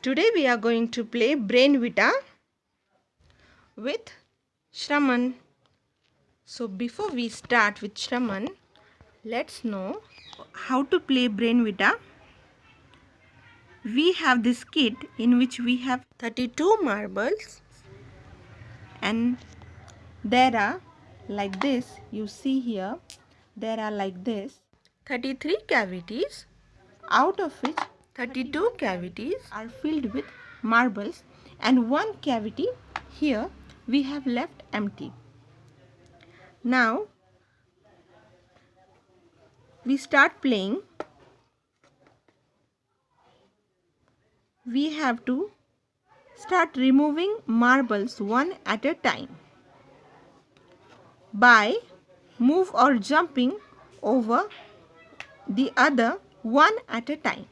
Today we are going to play Brainvita with Shraman. So before we start with Shraman, let's know how to play Brainvita. We have this kit in which we have 32 marbles, and there are like this, you see here, there are like this 33 cavities, out of which 32 cavities are filled with marbles and one cavity here we have left empty. Now we start playing. We have to start removing marbles one at a time by move or jumping over the other one at a time.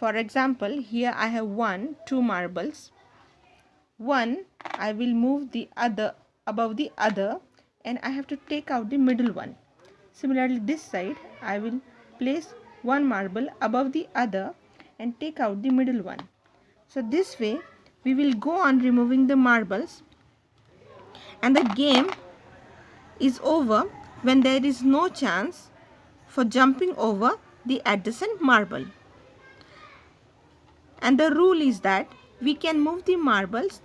For example, here I have 2 marbles. One, I will move the other above the other and I have to take out the middle one. Similarly, this side I will place one marble above the other and take out the middle one. So this way we will go on removing the marbles, and the game is over when there is no chance for jumping over the adjacent marble. And the rule is that we can move the marbles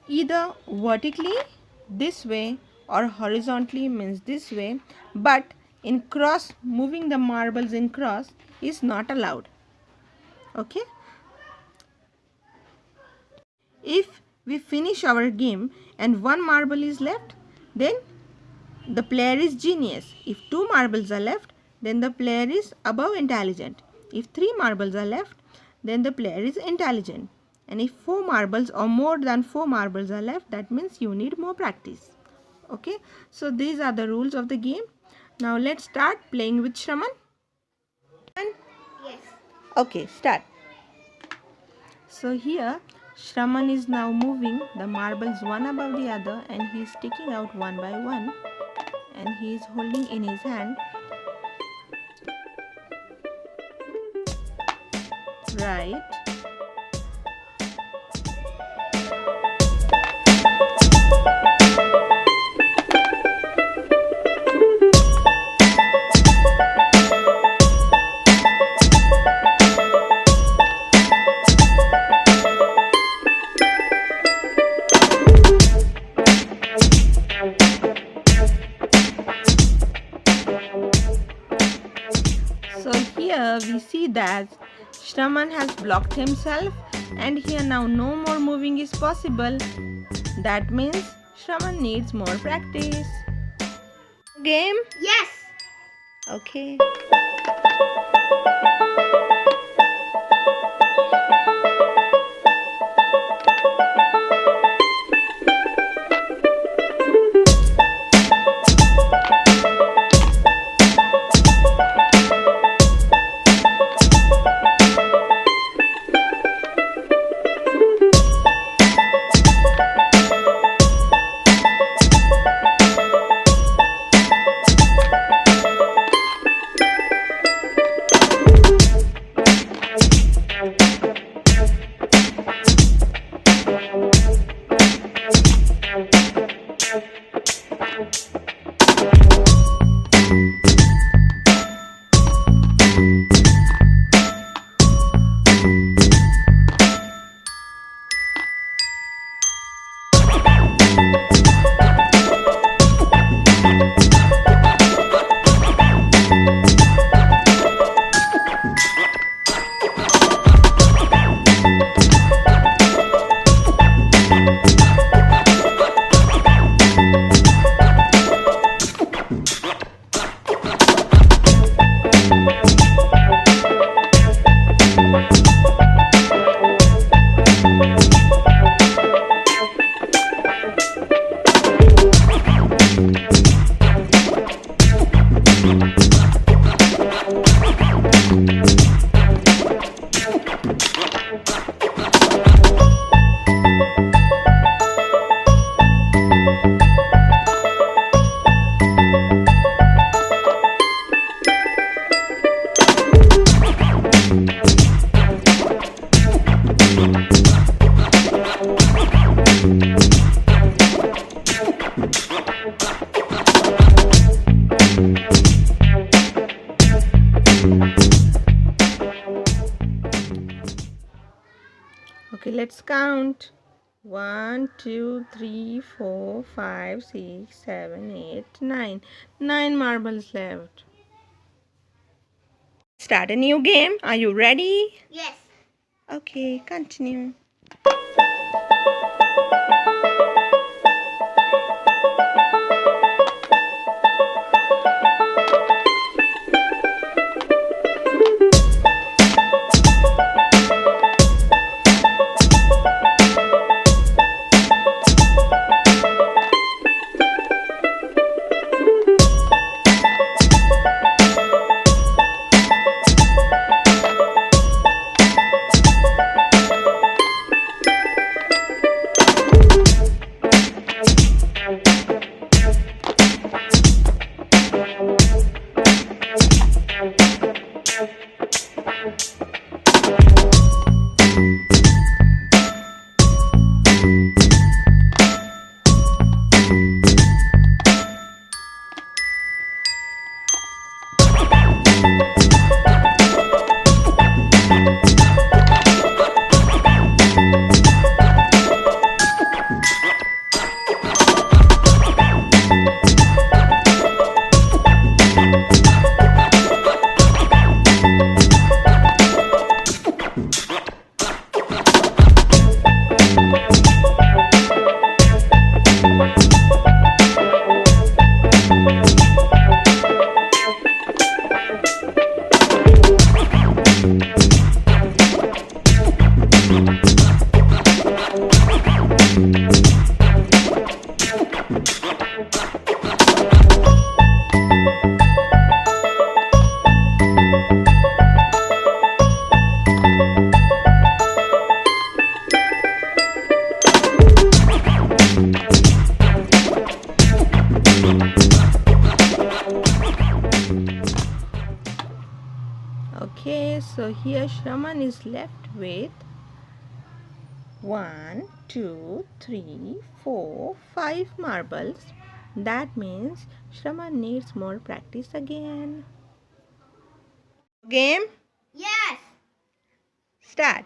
either vertically this way or horizontally, means this way, but in cross, moving the marbles in cross is not allowed. Okay. If we finish our game and one marble is left, then the player is genius. If 2 marbles are left, then the player is above intelligent. If 3 marbles are left, then the player is intelligent. And if 4 marbles or more than 4 marbles are left, that means you need more practice. Okay, so these are the rules of the game. Now let's start playing with Shraman. Yes. Okay, start. So here Shraman is now moving the marbles one above the other, and he is taking out one by one, and he is holding in his hand. Right. So here we see that Shraman has blocked himself, and here now no more moving is possible. That means Shraman needs more practice. Game? Yes. Okay. Okay, let's count. 1, 2, 3, 4, 5, 6, 7, 8, 9. 9 marbles left. Start a new game. Are you ready? Yes. Okay, continue. Okay, so here Shraman is left with 1, 2, 3, 4, 5 marbles. That means Shraman needs more practice again. Game? Yes. Start.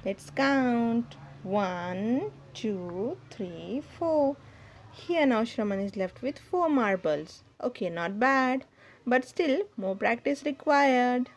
Let's count. 1, 2, 3, 4. Here now Shraman is left with 4 marbles. Okay, not bad. But still, more practice required.